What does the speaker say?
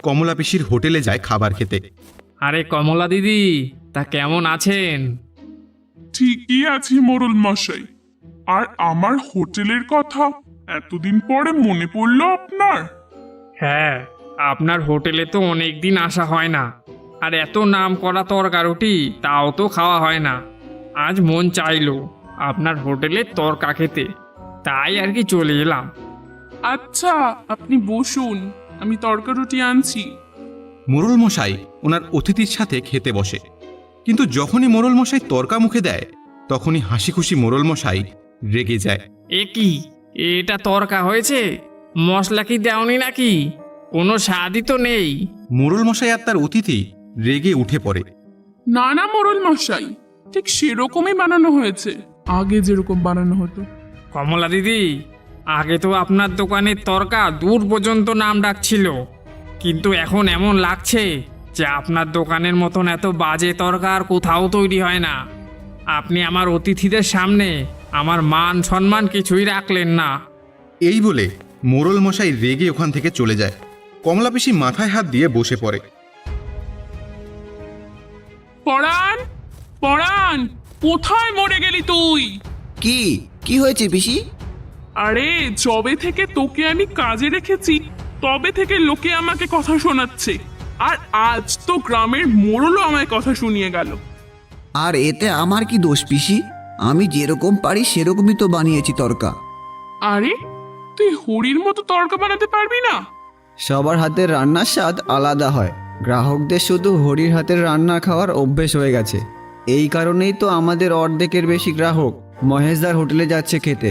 কমলা পিসির হোটেলে যায় খাবার খেতে। আরে কমলা দিদি, তা কেমন আছেন? ঠিকই আছি মোড়ল মশাই। আর আমার হোটেলের কথা এতদিন পরে মনে পড়লো আপনার? হ্যাঁ, আপনার হোটেলে তো অনেক দিন আসা হয় না, আর এত নাম করা তরকারুটি তাও তো খাওয়া হয় না। আজ মন চাইলো আপনার হোটেলে তরকা খেতে, তাই আর কি চলে এলাম। আচ্ছা, আপনি বসুন, আমি তরকা রুটি আনছি। মোড়ল মশাই ওনার অতিথির সাথে খেতে বসে, কিন্তু যখনই মোড়ল মশাই তরকা মুখে দেয় তখনই হাসি খুশি মোড়ল মশাই রেগে যায়। এ কি, এটা তরকা হয়েছে? মশলা কি দেওনি নাকি? কোনো স্বাদই তো নেই। মোড়ল মশাই আর তার অতিথি রেগে উঠে পড়ে। না না মোড়ল মশাই, ঠিক সেরকমই বানানো হয়েছে, আগে যেরকম বানানো হতো। কমলা দিদি, আগে তো আপনার দোকানের তরকা দূর পর্যন্ত নাম ডাকছিল, কিন্তু এখন এমন লাগছে যে আপনার দোকানের মতন এত বাজে তরকা আর কোথাও তৈরি হয় না। আপনি আমার অতিথিদের সামনে আমার মান সম্মান কিছুই রাখলেন না। এই বলে মোড়ল মশাই রেগে ওখান থেকে চলে যায়। কমলা পিসি মাথায় হাত দিয়ে বসে পড়ে। পরাণ, পরাণ, কোথায় মরে গেলি তুই? কি কি হয়েছে পিসি? আরে যবে থেকে তোকে আমি কাজে রেখেছি তবে থেকে লোকে আমাকে কথা শোনাচ্ছে, আর আজ তো গ্রামের মোড়লও আমায় কথা শুনিয়ে গেল। আর এতে আমার কি দোষ পিসি? আমি যেরকম পারি সেরকমই তো বানিয়েছি তরকা। আরে তুই হরির মতো তরকা বানাতে পারবি না? সবার হাতের রান্নার স্বাদ আলাদা হয়। গ্রাহকদের শুধু হরির হাতের রান্না খাওয়ার অভ্যেস হয়ে গেছে। এই কারণেই তো আমাদের অর্ধেকের বেশি গ্রাহক মহেশদার হোটেলে যাচ্ছে খেতে।